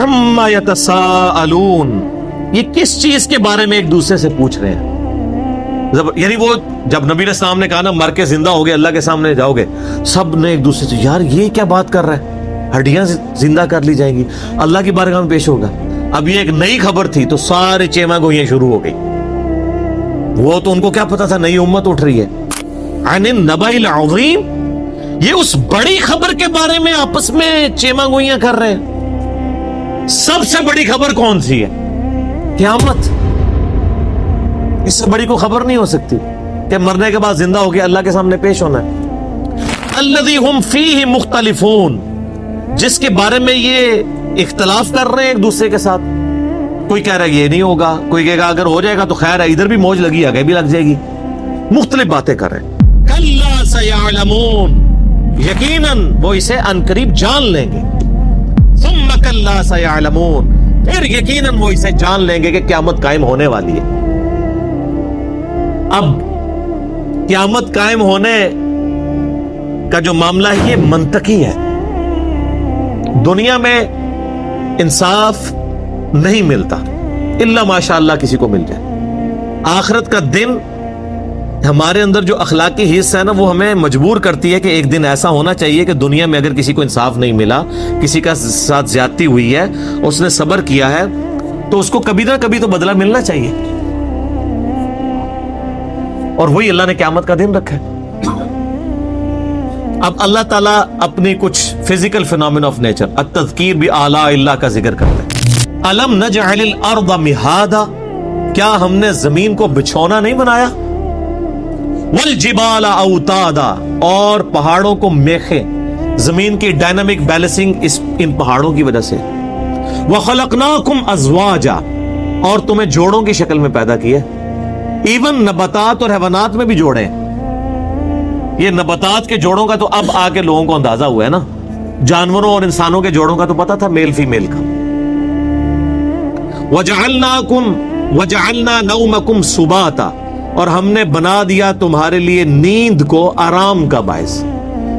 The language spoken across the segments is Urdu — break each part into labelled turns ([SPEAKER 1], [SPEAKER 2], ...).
[SPEAKER 1] عما یتساءلون، یہ کس چیز کے بارے میں ایک دوسرے سے پوچھ رہے ہیں؟ یعنی وہ جب نبی علیہ السلام نے کہا نا مر کے زندہ ہو گئے اللہ کے سامنے جاؤ گے، سب نے ایک دوسرے سے یار یہ کیا بات کر رہا ہے، ہڈیاں زندہ کر لی جائیں گی، اللہ کی بارگاہ میں پیش ہوگا۔ اب یہ ایک نئی خبر تھی تو سارے چیما گوئیاں شروع ہو گئی، وہ تو ان کو کیا پتا تھا نئی امت اٹھ رہی ہے۔ عن النبأ العظیم، یہ اس بڑی خبر کے بارے میں آپس میں چیما گوئیاں کر رہے ہیں۔ سب سے بڑی خبر کون سی ہے؟ قیامت۔ اس سے بڑی کوئی خبر نہیں ہو سکتی کہ مرنے کے بعد زندہ ہو کے اللہ کے سامنے پیش ہونا ہے۔ الذی ہم فیہ مختلفون، جس کے بارے میں یہ اختلاف کر رہے ہیں ایک دوسرے کے ساتھ۔ کوئی کہہ رہا ہے یہ نہیں ہوگا، کوئی کہے گا اگر ہو جائے گا تو خیر ہے، ادھر بھی موج لگی آگے بھی لگ جائے گی، مختلف باتیں کر رہے ہیں۔ کلا سیعلمون، یقیناً وہ اسے عنقریب جان لیں گے۔ ثم کلا سیعلمون، پھر یقیناً وہ اسے جان لیں گے کہ قیامت قائم ہونے والی ہے۔ اب قیامت قائم ہونے کا جو معاملہ ہے یہ منطقی ہے۔ دنیا میں انصاف نہیں ملتا الا ماشاء اللہ کسی کو مل جائے۔ آخرت کا دن ہمارے اندر جو اخلاقی حصہ ہے نا وہ ہمیں مجبور کرتی ہے کہ ایک دن ایسا ہونا چاہیے کہ دنیا میں اگر کسی کو انصاف نہیں ملا، کسی کا ساتھ زیادتی ہوئی ہے، اس نے صبر کیا ہے، تو اس کو کبھی نہ کبھی تو بدلہ ملنا چاہیے۔ اور وہی اللہ نے قیامت کا دن رکھا ہے۔ اب اللہ تعالیٰ اپنی کچھ فزیکل فینومینا آف نیچر، التذکیر بآلاء اللہ کا ذکر کرتے ہیں۔ الم نجعل الارض مہادا، کیا ہم نے زمین کو بچھونا نہیں بنایا؟ والجبال اوتادا، اور پہاڑوں کو میخیں، زمین کی ڈائنامک بیلنسنگ ان پہاڑوں کی وجہ سے۔ وخلقناکم ازواجا، اور تمہیں جوڑوں کی شکل میں پیدا کیا۔ ایون نباتات اور حیوانات میں بھی جوڑے ہیں۔ یہ نباتات کے جوڑوں کا تو اب آ کے لوگوں کو اندازہ ہوا ہے نا، جانوروں اور انسانوں کے جوڑوں کا تو پتا تھا میل فیمیل کا۔ وجعلنا نومکم سباتا، اور ہم نے بنا دیا تمہارے لیے نیند کو آرام کا باعث۔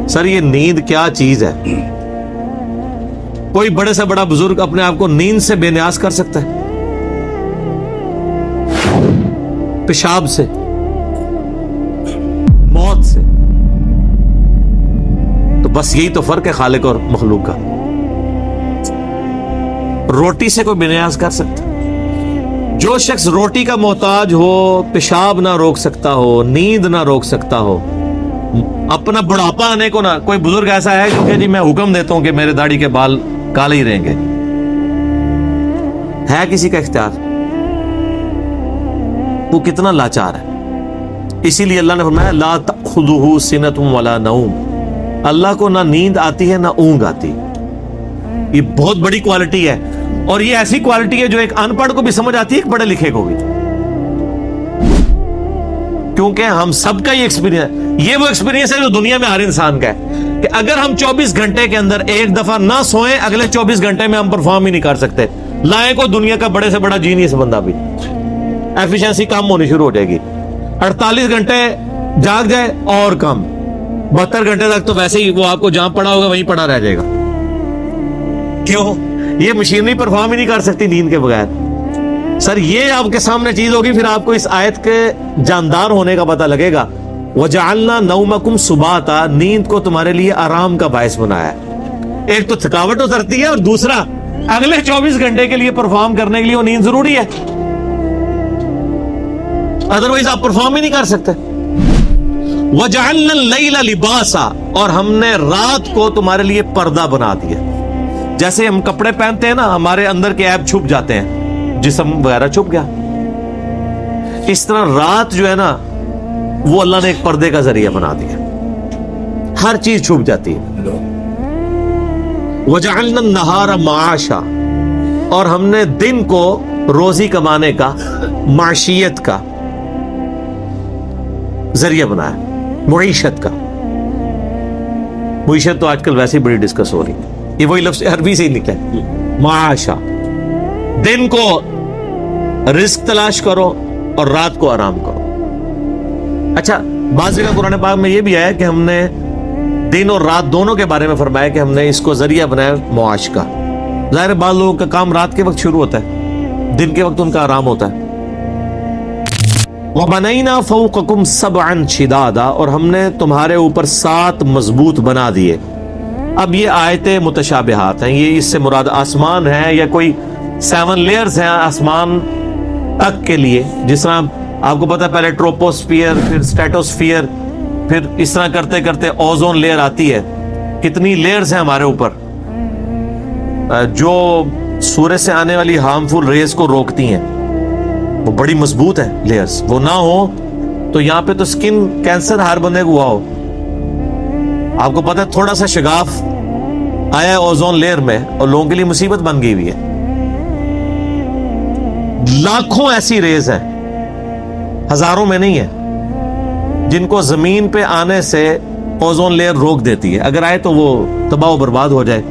[SPEAKER 1] سر یہ نیند کیا چیز ہے؟ کوئی بڑے سے بڑا بزرگ اپنے آپ کو نیند سے بے نیاز کر سکتا ہے؟ پیشاب سے، موت سے؟ تو بس یہی تو فرق ہے خالق اور مخلوق کا۔ روٹی سے کوئی بے نیاز کر سکتا؟ جو شخص روٹی کا محتاج ہو، پیشاب نہ روک سکتا ہو، نیند نہ روک سکتا ہو، اپنا بڑھاپا آنے کو نہ، کوئی بزرگ ایسا ہے کہ جی میں حکم دیتا ہوں کہ میرے داڑھی کے بال کالے ہی رہیں گے، ہے کسی کا اختیار؟ وہ کتنا لاچار ہے۔ اسی لیے اللہ نے فرمایا لا تأخذہ سنۃ ولا نوم، اللہ کو نہ نیند آتی ہے نہ اونگ آتی۔ یہ بہت بڑی کوالٹی ہے، اور یہ ایسی کوالٹی ہے جو ایک ان پڑھ کو بھی سمجھ آتی ہے، ایک پڑھے لکھے کو بھی، کیونکہ ہم سب کا یہ ایکسپیرینس، یہ وہ ایکسپیرینس ہے جو دنیا میں ہر انسان کا ہے کہ اگر ہم 24 گھنٹے کے اندر ایک دفعہ نہ سوئیں، اگلے 24 گھنٹے میں ہم پرفارم ہی نہیں کر سکتے۔ لائیں کو دنیا کا بڑے سے بڑا جینیس بندہ بھی، ایفیشنسی کم ہونی شروع ہو جائے گی۔ 48 گھنٹے جاگ جائے اور کم، 72 گھنٹے تک تو ویسے ہی وہ آپ کو جہاں پڑا ہوگا وہیں پڑا رہ جائے گا۔ کیوں؟ یہ مشینری پرفارم ہی نہیں کر سکتی نیند کے بغیر۔ سر یہ آپ کے سامنے چیز ہوگی، پھر آپ کو اس آیت کے جاندار ہونے کا پتہ لگے گا۔ وَجَعَلْنَا نَوْمَكُمْ سُبَاتًا، نیند کو تمہارے لیے آرام کا باعث بنایا ہے۔ ایک تو تھکاوٹ اترتی ہے، اور دوسرا اگلے 24 گھنٹے کے لیے پرفارم کرنے کے لیے وہ نیند ضروری ہے، ادروائز آپ پرفارم ہی نہیں کر سکتے۔ وَجَعَلْنَا اللَّيْلَ لِبَاسًا، اور ہم نے رات کو تمہارے لیے پردہ بنا دیا۔ جیسے ہم کپڑے پہنتے ہیں نا، ہمارے اندر کے عیب چھپ جاتے ہیں، جسم وغیرہ چھپ گیا، اس طرح رات جو ہے نا وہ اللہ نے ایک پردے کا ذریعہ بنا دیا، ہر چیز چھپ جاتی ہے۔ وَجَعَلْنَا النَّهَارَ مَعَاشًا، اور ہم نے دن کو روزی کمانے کا، معیشت کا ذریعہ بنایا، معیشت کا۔ معیشت تو آج کل ویسے ہی بڑی ڈسکس ہو رہی ہے، یہ وہی لفظ عربی سے ہی نکلا ہے، معاشا۔ دن کو رزق تلاش کرو اور رات کو آرام کرو۔ اچھا، بعض جگہ قرآن پاک میں یہ بھی آیا کہ ہم نے دن اور رات دونوں کے بارے میں فرمایا کہ ہم نے اس کو ذریعہ بنایا معاش کا۔ ظاہر ہے بعض لوگوں کا کام رات کے وقت شروع ہوتا ہے، دن کے وقت ان کا آرام ہوتا ہے۔ وَبَنَيْنَا فَوْقَكُمْ سَبْعًا شِدَادًا، اور ہم نے تمہارے اوپر 7 مضبوط بنا دیے۔ اب یہ آیتیں متشابہات ہیں، یہ اس سے مراد آسمان ہے یا کوئی 7 لیئرز ہیں آسمان تک کے لیے، جس طرح آپ کو پتا ہے پہلے ٹروپوسفیئر، پھر اسٹیٹوسفیئر، پھر اس طرح کرتے کرتے اوزون لیئر آتی ہے۔ کتنی لیئرز ہیں ہمارے اوپر جو سورج سے آنے والی ہارمفل ریز کو روکتی ہیں، وہ بڑی مضبوط ہے لیئرز، وہ نہ ہو تو یہاں پہ تو سکن کینسر ہر بندے کو ہوا ہو۔ آپ کو پتا ہے تھوڑا سا شگاف آیا ہے اوزون لیئر میں اور لوگوں کے لیے مصیبت بن گئی ہوئی ہے۔ لاکھوں ایسی ریز ہیں، ہزاروں میں نہیں ہے، جن کو زمین پہ آنے سے اوزون لیئر روک دیتی ہے، اگر آئے تو وہ تباہ و برباد ہو جائے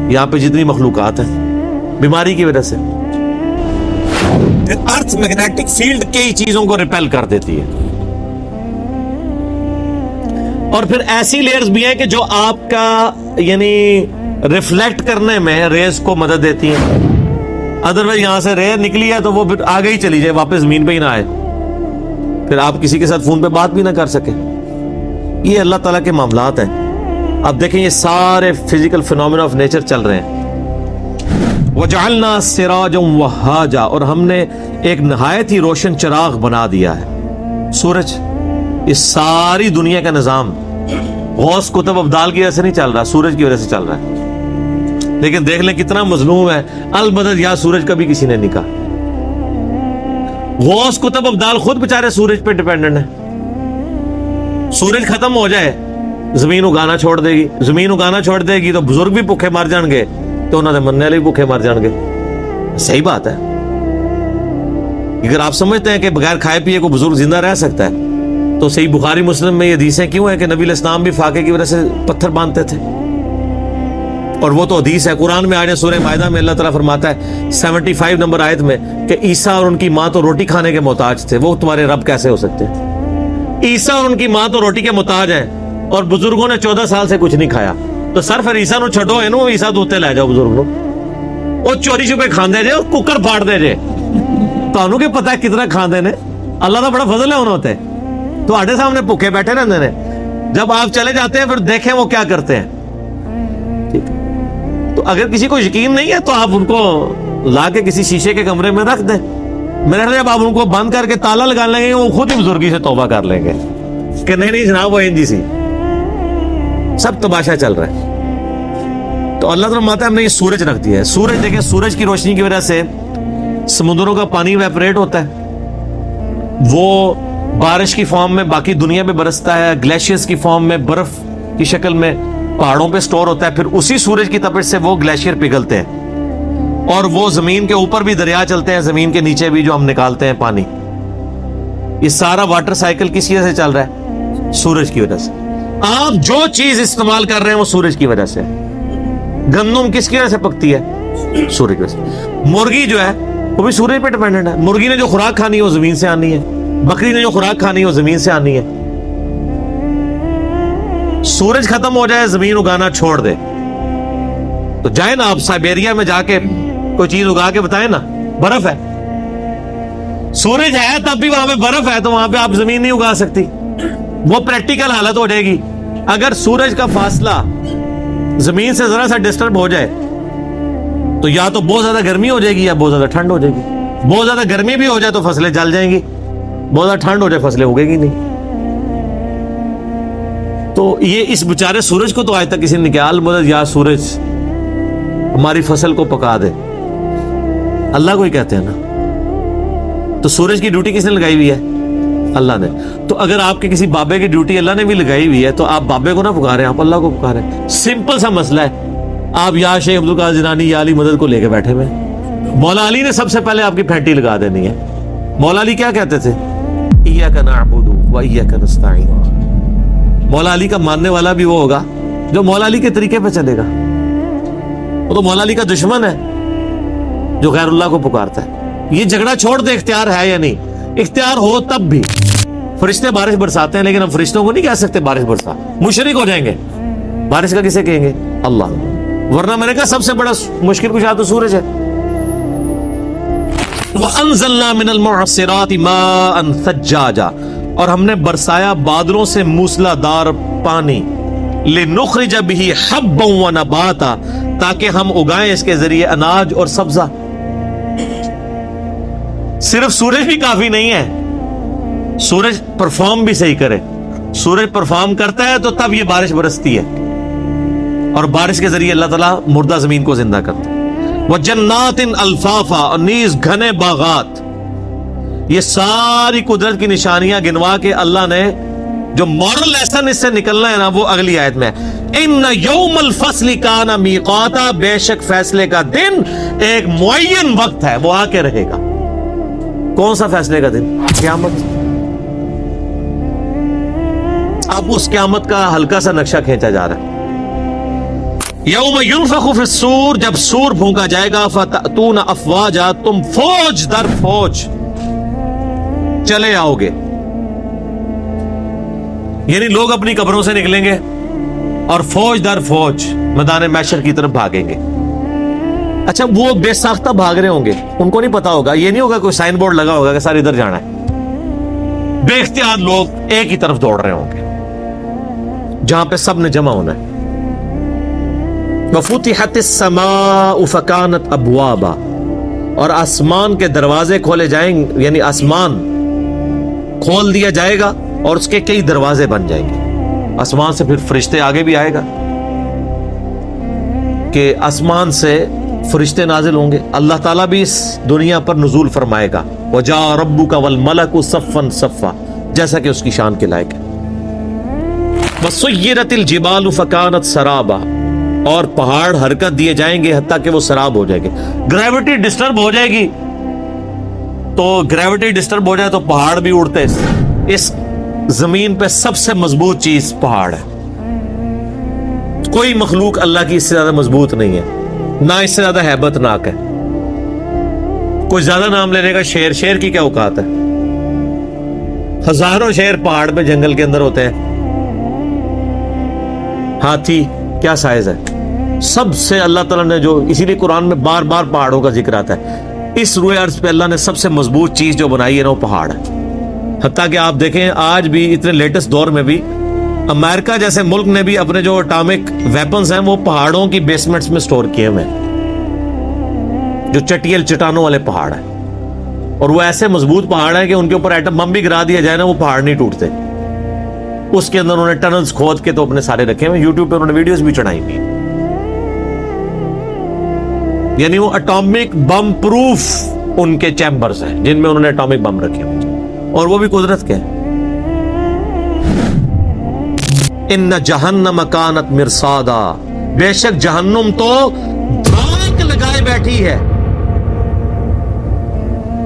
[SPEAKER 1] یہاں پہ جتنی مخلوقات ہیں بیماری کی وجہ سے۔ ارتھ میگنیٹک فیلڈ کئی چیزوں کو ریپیل کر دیتی ہے، اور پھر ایسی لیئرز بھی ہیں کہ جو آپ کا یعنی ریفلیکٹ کرنے میں ریز کو مدد دیتی ہیں۔ ادروائز یہاں سے ریز نکلی ہے تو وہ پھر آگے ہی چلی جائے، واپس زمین پہ ہی نہ آئے، پھر آپ کسی کے ساتھ فون پہ بات بھی نہ کر سکے۔ یہ اللہ تعالیٰ کے معاملات ہیں۔ اب دیکھیں یہ سارے فزیکل فینومینا آف نیچر چل رہے ہیں۔ وَجَعَلْنَا سِرَاجًا وَهَّاجًا، اور ہم نے ایک نہایت ہی روشن چراغ بنا دیا ہے سورج۔ اس ساری دنیا کا نظام غوث کتب ابدال کی وجہ سے نہیں چل رہا، سورج کی وجہ سے چل رہا ہے۔ لیکن دیکھ لیں کتنا مظلوم ہے، المدد یا سورج کبھی کسی نے نہیں کہا۔ غوث کتب ابدال خود بیچارے سورج پہ ڈیپینڈنٹ ہیں۔ سورج ختم ہو جائے زمین اگانا چھوڑ دے گی، زمین اگانا چھوڑ دے گی تو بزرگ بھی بھوکے مر جان گے، تو انہوں نے مننے والے بھی بھوکے مر جان گے۔ صحیح بات ہے۔ اگر آپ سمجھتے ہیں کہ بغیر کھائے پیے کو بزرگ زندہ رہ سکتا ہے تو صحیح بخاری مسلم میں یہ حدیثیں کیوں ہیں کہ نبی علیہ السلام بھی فاقے کی وجہ سے پتھر باندھتے تھے؟ اور وہ تو حدیث ہے، قرآن میں آئے سورہ مائدہ میں اللہ تعالیٰ فرماتا ہے 75 نمبر آیت میں کہ عیسیٰ اور ان کی ماں تو روٹی کھانے کے محتاج تھے، وہ تمہارے رب کیسے ہو سکتے ہیں؟ عیسیٰ اور ان کی ماں تو روٹی کے محتاج ہیں اور بزرگوں نے 14 سال سے کچھ نہیں کھایا، تو سر پھر عیسیٰ نو چھڈو، اینو عیسیٰ دوتے لے جاؤ بزرگ نو، وہ چوری چھپے کھاندے جے، ککر پھاڑ دے جے، تانوں کے پتہ ہے کتنا کھاندے نے، اللہ کا بڑا فضل ہے انہوں تے، تو آڑے سامنے بھوکے بیٹھے رہتے ہیں، جب آپ چلے جاتے ہیں پھر دیکھیں وہ کیا کرتے ہیں۔ ٹھیک ہے، تو اگر کسی کو یقین نہیں ہے تو آپ ان کو لا کے کسی شیشے کے کمرے میں رکھ دیں، میرے خیال جب آپ ان کو بند کر کے تالا لگا لیں گے وہ خود ہی بزرگی سے توبہ کر لیں گے کہ نہیں جناب وہ جی سی سب تماشا چل رہا ہے۔ تو اللہ تعالیٰ فرماتا ہے ہم نے یہ سورج رکھ دیا ہے۔ سورج دیکھیں، سورج کی روشنی کی وجہ سے سمندروں کا پانی ویپریٹ ہوتا ہے، وہ بارش کی فارم میں باقی دنیا میں برستا ہے، گلیشیئرز کی فارم میں برف کی شکل میں پہاڑوں پہ سٹور ہوتا ہے، پھر اسی سورج کی تپش سے وہ گلیشیئر پگھلتے ہیں اور وہ زمین کے اوپر بھی دریا چلتے ہیں، زمین کے نیچے بھی جو ہم نکالتے ہیں پانی۔ یہ سارا واٹر سائیکل کس وجہ سے چل رہا ہے؟ سورج کی وجہ سے۔ آپ جو چیز استعمال کر رہے ہیں وہ سورج کی وجہ سے۔ گندم کس کی وجہ سے پکتی ہے؟ سورج کی وجہ سے۔ مرغی جو ہے وہ بھی سورج پہ ڈیپینڈنٹ ہے، مرغی نے جو خوراک کھانی ہے وہ زمین سے آنی ہے، بکری نے جو خوراک کھانی ہے وہ زمین سے آنی ہے۔ سورج ختم ہو جائے، زمین اگانا چھوڑ دے تو جائے نا آپ سائبیریا میں جا کے کوئی چیز اگا کے بتائیں نا، برف ہے، سورج ہے تب بھی وہاں پہ برف ہے، تو وہاں پہ آپ زمین نہیں اگا سکتی، وہ پریکٹیکل حالت ہو جائے گی۔ اگر سورج کا فاصلہ زمین سے ذرا سا ڈسٹرب ہو جائے تو یا تو بہت زیادہ گرمی ہو جائے گی یا بہت زیادہ ٹھنڈ ہو جائے گی۔ بہت زیادہ گرمی بھی ہو جائے تو فصلیں جل جائیں گی، بہت زیادہ ٹھنڈ ہو جائے فصلیں اگے گی نہیں۔ تو یہ اس بیچارے سورج کو تو آج تک کسی نے کہا المدد یا سورج ہماری فصل کو پکا دے، اللہ کو ہی کہتے ہیں نا۔ تو سورج کی ڈیوٹی کس نے لگائی ہوئی ہے؟ اللہ نے۔ تو اگر آپ کے کسی بابے کی ڈیوٹی اللہ نے بھی لگائی ہوئی ہے تو آپ بابے کو نہ پکاریں، آپ اللہ کو پکاریں۔ سمپل سا مسئلہ ہے۔ آپ یا شیخ عبد القادر جیلانی یا علی مدد کو لے کے بیٹھے ہوئے، مولا علی نے سب سے پہلے آپ کی پھینٹی لگا دینی ہے۔ مولا علی کیا کہتے تھے؟ ایاک نعبد و ایاک نستعین۔ مولا علی کا ماننے والا بھی وہ ہوگا جو مولا علی کے طریقے پہ چلے گا۔ وہ تو مولا علی کا دشمن ہے جو غیر اللہ کو پکارتا ہے۔ یہ جھگڑا چھوڑ دے، اختیار ہے یا نہیں؟ اختیار ہو تب بھی۔ فرشتے بارش برساتے ہیں لیکن ہم فرشتوں کو نہیں کہہ سکتے بارش برسا، مشرک ہو جائیں گے۔ بارش کا کسے کہیں گے؟ اللہ۔ ورنہ میں نے کہا سب سے بڑا مشکل کشا تو سورج ہے. وَأَنزَلْنَا مِنَ الْمُعْصِرَاتِ مَاءً ثَجَّاجًا, اور ہم نے برسایا بادلوں سے موسلا دار پانی, لِنُخْرِجَ بِهِ حَبًّا وَنَبَاتًا, تاکہ ہم اگائیں اس کے ذریعے اناج اور سبزہ. صرف سورج بھی کافی نہیں ہے, سورج پرفارم بھی صحیح کرے. سورج پرفارم کرتا ہے تو تب یہ بارش برستی ہے, اور بارش کے ذریعے اللہ تعالیٰ مردہ زمین کو زندہ کرتا ہے. وَجَنَّاتٍ أَلْفَافًا, اور نیز گھنے باغات. یہ ساری قدرت کی نشانیاں گنوا کے اللہ نے جو مورل لیسن اس سے نکلنا ہے نا, وہ اگلی آیت میں. اِنَّ يَوْمَ الْفَصْلِ كَانَ مِيقَاتًا, بے شک فیصلے کا دن ایک معین وقت ہے, وہ آ کے رہے گا. کون سا فیصلے کا دن؟ قیامت. اب اس قیامت کا ہلکا سا نقشہ کھینچا جا رہا ہے. یوم ينفخ فی الصور, جب سور پھونکا جائے گا, فتأتون افواجا, تم فوج در فوج چلے آؤ گے. یعنی لوگ اپنی قبروں سے نکلیں گے اور فوج در فوج میدان محشر کی طرف بھاگیں گے. اچھا, وہ بے ساختہ بھاگ رہے ہوں گے, ان کو نہیں پتا ہوگا, یہ نہیں ہوگا کوئی سائن بورڈ لگا ہوگا کہ سارے ادھر جانا ہے. بے اختیار لوگ ایک ہی طرف دوڑ رہے ہوں گے جہاں پہ سب نے جمع ہونا ہے. وَفُتِحَتِ السَّمَاءُ فَكَانَتْ أَبْوَابًا, اور آسمان کے دروازے کھولے جائیں گے, یعنی آسمان کھول دیا جائے گا اور اس کے کئی دروازے بن جائیں گے. آسمان سے پھر فرشتے آگے بھی آئے گا کہ آسمان سے فرشتے نازل ہوں گے. اللہ تعالیٰ بھی اس دنیا پر نزول فرمائے گا. وَجَاءَ رَبُّكَ وَالْمَلَكُ صَفًّا صَفًّا, جیسا کہ اس کی شان کے لائق ہے. وَسُيِّرَتِ الْجِبَالُ فَكَانَتْ سَرَابًا, اور پہاڑ حرکت دیے جائیں گے حتیٰ کہ وہ سراب ہو جائیں گے. گریوٹی ڈسٹرب ہو جائے گی, تو گریوٹی ڈسٹرب ہو جائے تو پہاڑ بھی اڑتے. اس زمین پہ سب سے مضبوط چیز پہاڑ ہے. کوئی مخلوق اللہ کی اس سے زیادہ مضبوط نہیں ہے, نہ اس سے زیادہ ہیبت ناک ہے. کوئی زیادہ نام لینے کا شیر, شیر کی کیا اوقات ہے؟ ہزاروں شیر پہاڑ پہ جنگل کے اندر ہوتے ہیں. ہاتھی کیا سائز ہے؟ سب سے اللہ تعالیٰ نے جو, اسی لیے قرآن میں بار بار پہاڑوں کا ذکر آتا ہے. اس روئے ارض پہ اللہ نے سب سے مضبوط چیز جو بنائی ہے نا, وہ پہاڑ ہے. حتیٰ کہ آپ دیکھیں آج بھی اتنے لیٹسٹ دور میں بھی امریکہ جیسے ملک نے بھی اپنے جو اٹامک ویپنز ہیں وہ پہاڑوں کی بیسمنٹس میں سٹور کیے ہوئے ہیں, جو چٹیل چٹانوں والے پہاڑ ہیں. اور وہ ایسے مضبوط پہاڑ ہیں کہ ان کے اوپر ایٹم بم بھی گرا دیا جائے نا, وہ پہاڑ نہیں ٹوٹتے. اس کے اندر انہوں نے ٹنلز کھود کے تو اپنے سارے رکھے ہوئے. یوٹیوب پہ انہوں نے ویڈیوز بھی چڑھائی ہوئی, یعنی وہ اٹامک بم پروف ان کے چیمبرز ہیں جن میں انہوں نے اٹامک بم رکھے ہوئے, اور وہ بھی قدرت کے ہیں. ان جہنم کانت مرصادا, بے شک جہنم تو دھاک لگائے بیٹھی ہے,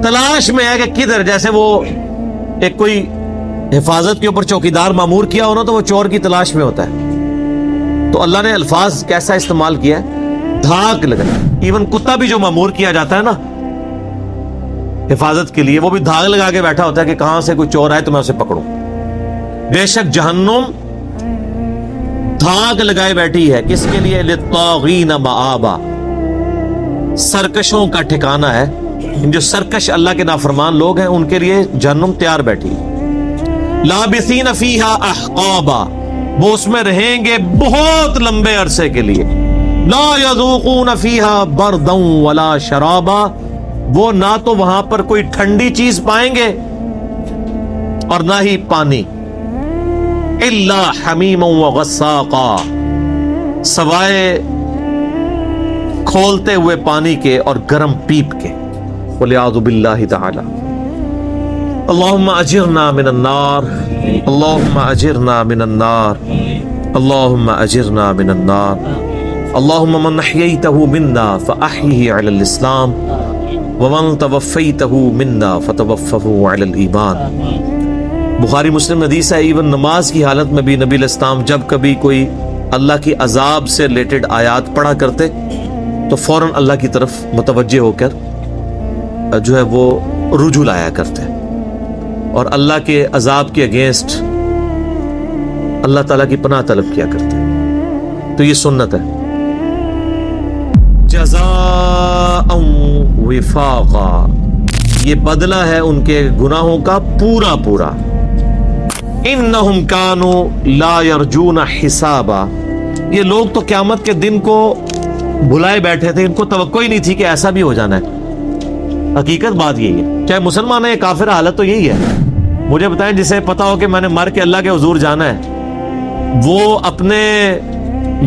[SPEAKER 1] تلاش میں ہے کہ کدھر. جیسے وہ ایک کوئی حفاظت کے اوپر چوکیدار مامور کیا ہونا تو وہ چور کی تلاش میں ہوتا ہے. تو اللہ نے الفاظ کیسا استعمال کیا ہے, دھاک لگا. ایون کتا بھی جو مامور کیا جاتا ہے نا حفاظت کے لیے, وہ بھی دھاگ لگا کے بیٹھا ہوتا ہے کہ کہاں سے کوئی چور آئے تو میں اسے پکڑوں. بے شک جہنم دھاگ لگائے بیٹھی ہے, کس کے لیے؟ للطاغین مآبا, سرکشوں کا ٹھکانہ ہے. جو سرکش اللہ کے نافرمان لوگ ہیں ان کے لیے جہنم تیار بیٹھی. لابثین فیہا احقابا, وہ اس میں رہیں گے بہت لمبے عرصے کے لیے. لا یذوقون فیہا بردا ولا شرابا, وہ نہ تو وہاں پر کوئی ٹھنڈی چیز پائیں گے اور نہ ہی پانی. الا حمیما وغساقا, سوائے کھولتے ہوئے پانی کے اور گرم پیپ کے. والعیاذ باللہ تعالی. اللہم اجرنا من النار, اللہم اجرنا من النار, اللہم اجرنا من النار. اللہم من احییتہ منا فاحیہ علی الاسلام, ومن توفیتہ منا فتوفہ علی الایمان. بخاری مسلم حدیث ہے, ایون نماز کی حالت میں بھی نبی علیہ السلام جب کبھی کوئی اللہ کی عذاب سے ریلیٹڈ آیات پڑھا کرتے تو فوراً اللہ کی طرف متوجہ ہو کر جو ہے وہ رجوع لایا کرتے اور اللہ کے عذاب کے اگینسٹ اللہ تعالیٰ کی پناہ طلب کیا کرتے. تو یہ سنت ہے. وفاقا، یہ بدلہ ہے ان کے گناہوں کا پورا پورا. انہم کانوا لا یرجون حسابا، یہ لوگ تو قیامت کے دن کو بھلائے بیٹھے تھے، ان کو توقع ہی نہیں تھی کہ ایسا بھی ہو جانا ہے. حقیقت بات یہی ہے، چاہے مسلمان ہے یا کافر، حالت تو یہی ہے. مجھے بتائیں جسے پتا ہو کہ میں نے مر کے اللہ کے حضور جانا ہے، وہ اپنے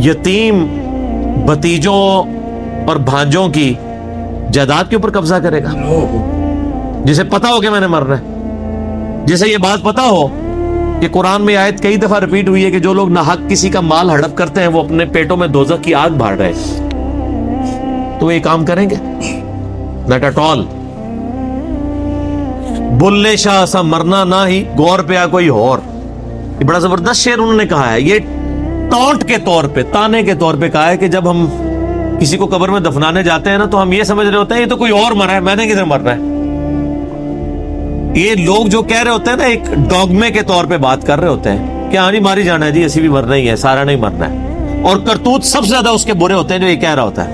[SPEAKER 1] یتیم بھتیجوں اور بھانجوں کی جائیداد کے اوپر قبضہ کرے گا؟ جسے پتا ہو کہ میں نے مرنا ہے، جسے یہ بات پتا ہو کہ قرآن میں آیت کئی دفعہ ریپیٹ ہوئی ہے کہ جو لوگ ناحق کسی کا مال ہڑپ کرتے ہیں وہ اپنے پیٹوں میں دوزخ کی آگ بھاڑ رہے ہیں، تو وہ یہ کام کریں گے؟ Not at all. Bulleh Shah سا مرنا نہ ہی گور پہ آ کوئی اور، یہ بڑا زبردست شعر انہوں نے کہا ہے. یہ ٹونٹ کے طور پہ، تانے کے طور پہ کہا ہے کہ جب ہم کسی کو قبر میں دفنانے جاتے ہیں نا تو ہم یہ سمجھ رہے ہوتے ہیں یہ تو کوئی اور مرا ہے، میں نے کدھر مرنا ہے. یہ لوگ جو کہہ رہے ہوتے ہیں نا ایک ڈوگمے کے طور پہ بات کر رہے ہوتے ہیں کہ ہاں جی ماری جانا ہے جی، اسی بھی مرنا ہی ہے، سارا نہیں مرنا ہے. اور کرتوت سب سے زیادہ اس کے برے ہوتے ہیں جو یہ کہہ رہا ہوتا ہے.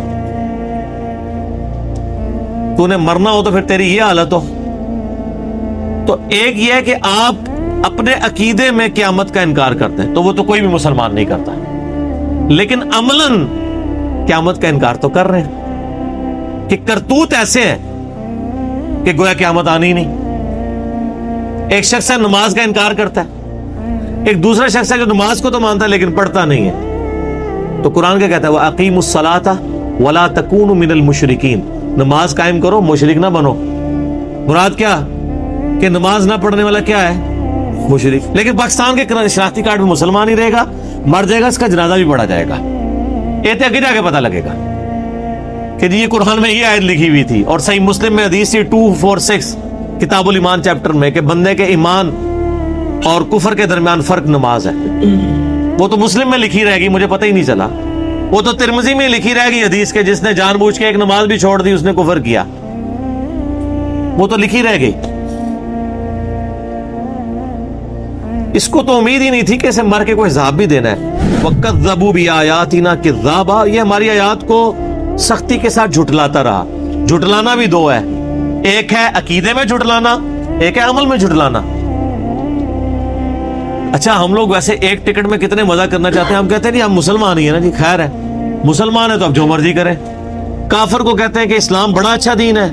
[SPEAKER 1] تو نے مرنا ہو تو پھر تیری یہ حالت ہو. تو ایک یہ ہے کہ آپ اپنے عقیدے میں قیامت کا انکار کرتے ہیں، تو وہ تو کوئی بھی مسلمان نہیں کرتا، لیکن عملاً قیامت کا انکار تو کر رہے ہیں کہ کرتوت ایسے ہیں کہ گویا قیامت آنی ہی نہیں. ایک شخص ہے نماز کا انکار کرتا ہے، ایک دوسرا شخص ہے جو نماز کو تو مانتا ہے لیکن پڑھتا نہیں ہے. تو قرآن کیا کہتا ہے وَأَقِيمُوا الصَّلَاةَ وَلَا تَكُونُوا مِنَ الْمُشْرِكِينَ، نماز قائم کرو، مشرک نہ بنو. مراد کیا کہ نماز نہ پڑھنے والا کیا ہے؟ مشرک. لیکن پاکستان کے شناختی کارڈ میں مسلمان ہی رہے گا، مر جائے گا، اس کا جنازہ بھی پڑھا جائے گا. یہ تو آگے جا کے پتہ لگے گا کہ جی یہ قرآن میں یہ آیت لکھی ہوئی تھی. اور صحیح مسلم میں حدیث 246 کتاب الایمان چیپٹر میں کہ بندے کے ایمان اور کفر کے درمیان فرق نماز ہے. وہ تو مسلم میں لکھی رہے گی، مجھے پتہ ہی نہیں چلا. وہ تو ترمذی میں لکھی رہے گی حدیث کے جس نے جان بوجھ کے ایک نماز بھی چھوڑ دی اس نے کفر کیا، وہ تو لکھی رہ گئی. اس کو تو امید ہی نہیں تھی کہ اسے مر کے کوئی عذاب بھی دینا ہے. وَكَذَّبُوا بِآيَاتِنَا كِذَّابًا، یہ ہماری آیات کو سختی کے ساتھ جھٹلاتا رہا. جھٹلانا بھی دو ہے، ایک ہے عقیدے میں جھٹلانا، ایک ہے عمل میں جھٹلانا. اچھا ہم لوگ ویسے ایک ٹکٹ میں کتنے مزہ کرنا چاہتے ہیں. ہم کہتے ہیں جی ہم مسلمان ہی ہیں نا جی، خیر ہے مسلمان ہے تو اب جو مرضی کریں. کافر کو کہتے ہیں کہ اسلام بڑا اچھا دین ہے،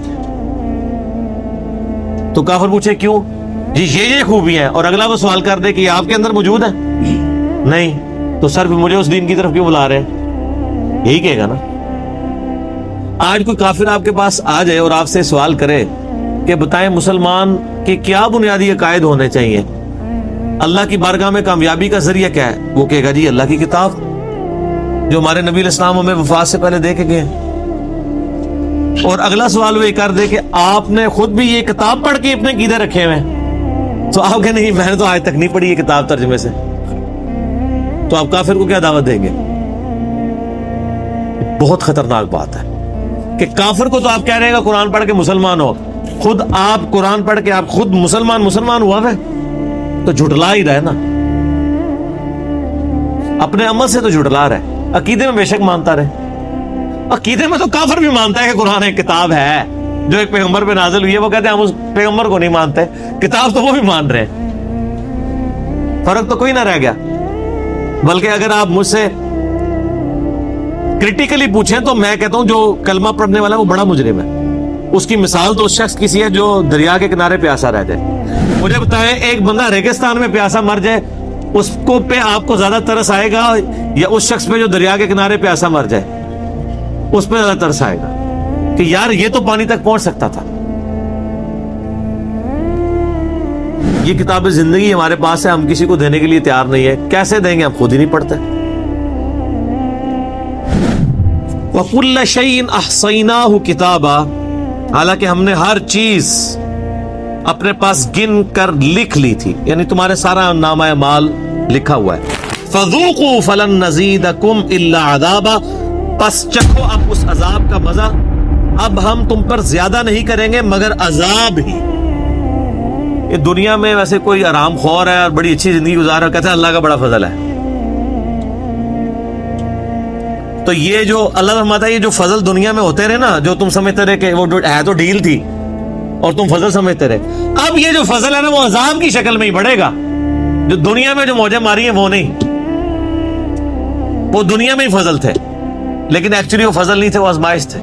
[SPEAKER 1] تو کافر پوچھے کیوں؟ جی یہ خوبیاں ہیں، اور اگلا وہ سوال کر دے کہ یہ آپ کے اندر موجود ہے نہیں، تو سر مجھے اس دین کی طرف کیوں بلا رہے ہیں؟ یہی کہے گا نا. آج کوئی کافر آپ کے پاس آ جائے اور آپ سے سوال کرے کہ بتائیں مسلمان کے کیا بنیادی عقائد ہونے چاہیے، اللہ کی بارگاہ میں کامیابی کا ذریعہ کیا ہے، وہ کہے گا جی اللہ کی کتاب جو ہمارے نبی علیہ السلام ہمیں وفات سے پہلے دے کے گئے. اور اگلا سوال وہ یہ کر دے کہ آپ نے خود بھی یہ کتاب پڑھ کے اپنے عقیدے رکھے ہوئے ہیں، تو آپ کہ نہیں میں نے تو آج تک نہیں پڑھی یہ کتاب ترجمے سے، تو آپ کافر کو کیا دعوت دیں گے؟ بہت خطرناک بات ہے کہ کافر کو تو آپ کہہ رہے گا قرآن پڑھ کے مسلمان ہو، خود آپ قرآن پڑھ کے آپ خود مسلمان ہوا ہے تو جھٹلا ہی رہے نا. اپنے عمل سے تو جھٹلا رہے، عقیدے میں بے شک مانتا رہے. عقیدے میں تو کافر بھی مانتا ہے کہ قرآن ایک کتاب ہے جو ایک پیغمبر پہ نازل ہوئی ہے، وہ کہتے ہیں ہم اس پیغمبر کو نہیں مانتے، کتاب تو وہ بھی مان رہے ہیں. فرق تو کوئی نہ رہ گیا. بلکہ اگر آپ مجھ سے کرٹیکلی پوچھیں تو میں کہتا ہوں جو کلمہ پڑھنے والا ہے وہ بڑا مجرم ہے. اس کی مثال تو اس شخص کسی ہے جو دریا کے کنارے پیاسا رہ جائے. مجھے بتائیں ایک بندہ ریگستان میں پیاسا مر جائے، اس کو پہ آپ کو زیادہ ترس آئے گا یا اس شخص پہ جو دریا کے کنارے پیاسا مر جائے اس پہ زیادہ ترس آئے گا کہ یار یہ تو پانی تک پہنچ سکتا تھا. یہ کتاب زندگی ہمارے پاس ہے، ہم کسی کو دینے کے لیے تیار نہیں ہے. کیسے دیں گے؟ ہم خود ہی نہیں پڑھتے. وَكُلَّ شَيْءٍ أَحْصَيْنَاهُ كِتَابًا، حالانکہ ہم نے ہر چیز اپنے پاس گن کر لکھ لی تھی، یعنی تمہارے سارا نامہ اعمال لکھا ہوا ہے. فَذُوقُوا فَلَن نَّزِيدَكُمْ إِلَّا عَذَابًا، پس چکھو اب اس عذاب کا مزہ، اب ہم تم پر زیادہ نہیں کریں گے مگر عذاب ہی. یہ دنیا میں ویسے کوئی آرام خور ہے اور بڑی اچھی زندگی گزار رہا، کہتا ہے اللہ کا بڑا فضل ہے. تو یہ جو اللہ فرماتا ہے یہ جو فضل دنیا میں ہوتے رہے نا، جو تم سمجھتے رہے کہ وہ ہے تو ڈیل تھی اور تم فضل سمجھتے رہے، اب یہ جو فضل ہے نا وہ عذاب کی شکل میں ہی بڑھے گا. جو دنیا میں جو موجیں ماری ہیں وہ نہیں، وہ دنیا میں ہی فضل تھے، لیکن ایکچولی وہ فضل نہیں تھے، وہ آزمائش تھے.